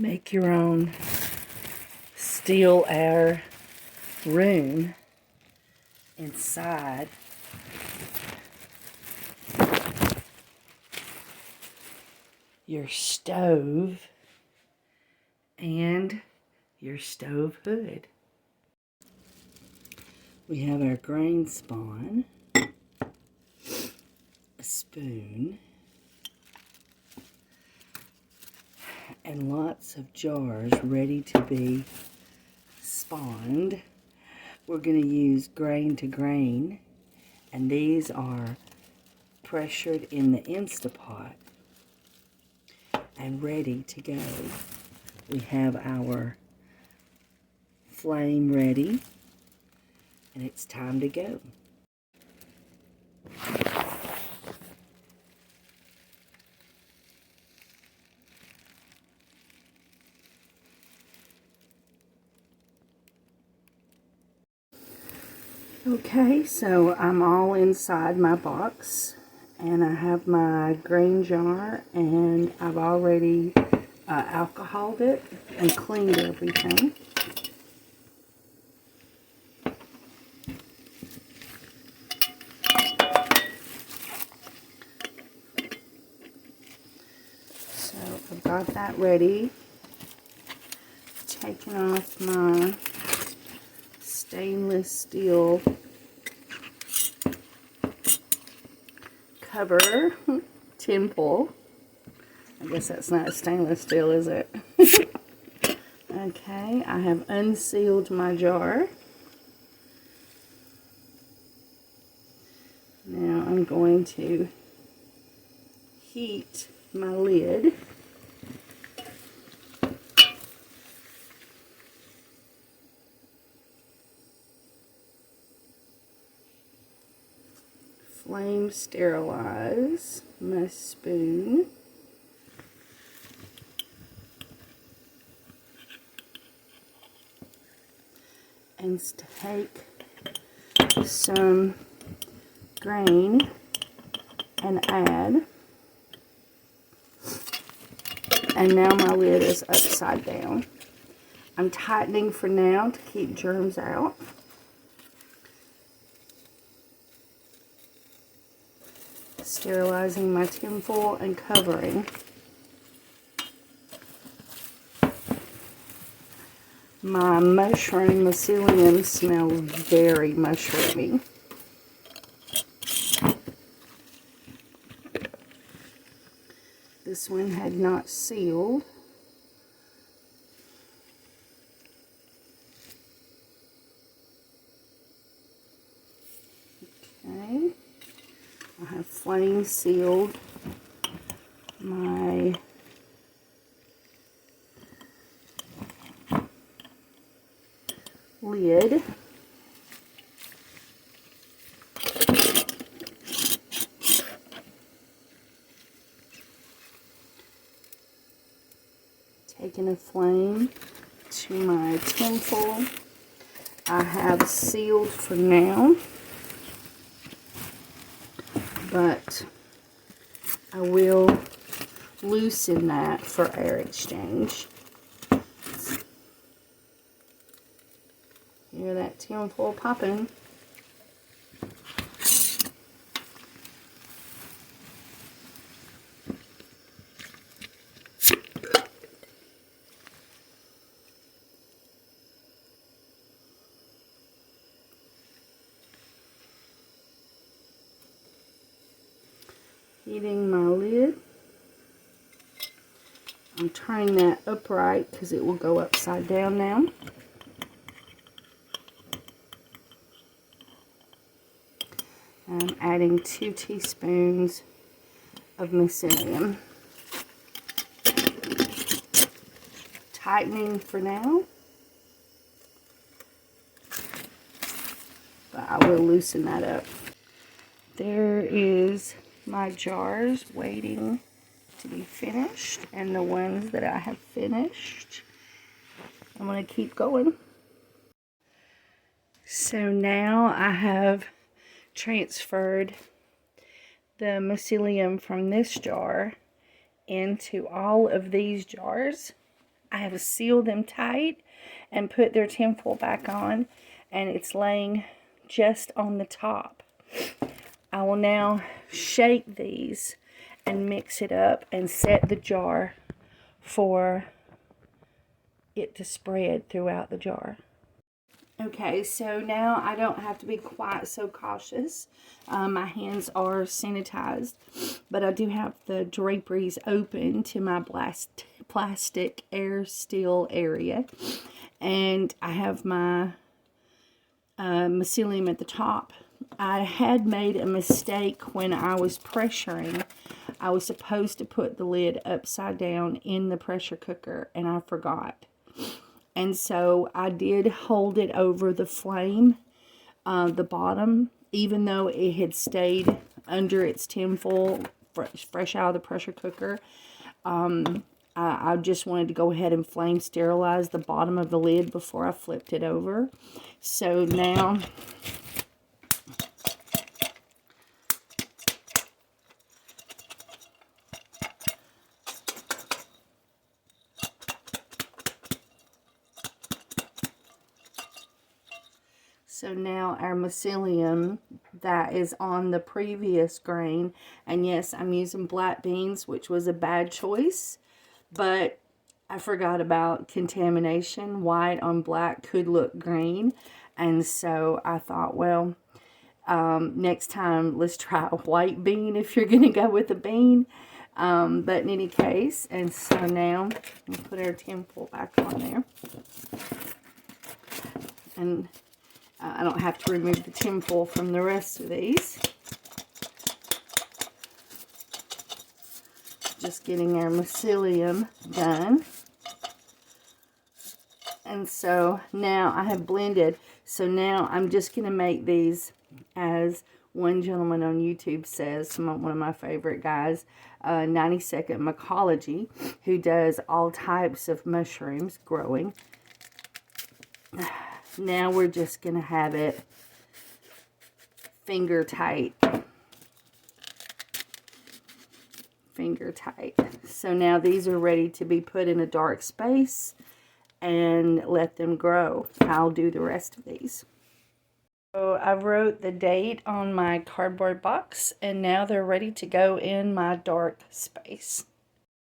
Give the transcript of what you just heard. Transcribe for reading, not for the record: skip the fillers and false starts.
make your own still air room inside your stove and your stove hood. We have our grain spawn, a spoon, and lots of jars ready to be spawned. We're going to use grain to grain, and these are pressured in the Instapot and ready to go. We have our flame ready, and it's time to go. Okay, so I'm all inside my box, and I have my grain jar, and I've already alcoholed it and cleaned everything. So I've got that ready. Taking off my stainless steel cover, tin foil. I guess that's not stainless steel, is it? Okay, I have unsealed my jar. Now I'm going to heat my lid. Flame sterilize my spoon. And take some grain and add. And now my lid is upside down. I'm tightening for now to keep germs out. Sterilizing my tin foil and covering. My mushroom mycelium smells very mushroomy. This one had not sealed. Okay. I have flame sealed my lid. Taking a flame to my tin foil. I have sealed for now, but I will loosen that for air exchange. Hear that tin foil popping. Heating my lid. I'm turning that upright because it will go upside down now. I'm adding 2 teaspoons of mycelium. Tightening for now, but I will loosen that up. There is my jars waiting to be finished, and the ones that I have finished, I'm going to keep going. So now I have transferred the mycelium from this jar into all of these jars. I have sealed them tight and put their tinfoil back on, and it's laying just on the top. I will now shake these and mix it up and set the jar for it to spread throughout the jar. Okay, so now I don't have to be quite so cautious. My hands are sanitized, but I do have the draperies open to my plastic air seal area. And I have my mycelium at the top. I had made a mistake when I was pressuring. I was supposed to put the lid upside down in the pressure cooker, and I forgot. And so I did hold it over the flame, the bottom, even though it had stayed under its tinfoil, fresh out of the pressure cooker. I just wanted to go ahead and flame sterilize the bottom of the lid before I flipped it over. So now our mycelium that is on the previous grain, and yes, I'm using black beans, which was a bad choice, but I forgot about contamination. White on black could look green, and so I thought, well, next time let's try a white bean if you're gonna go with a bean. But in any case, and so now we'll put our tinfoil back on there, and I don't have to remove the tinfoil from the rest of these. Just getting our mycelium done. And so now I have blended. So now I'm just going to make these, as one gentleman on YouTube says, one of my favorite guys, 90-second mycology, who does all types of mushrooms growing. Now we're just going to have it finger tight. Finger tight. So now these are ready to be put in a dark space and let them grow. I'll do the rest of these. So I wrote the date on my cardboard box, and now they're ready to go in my dark space.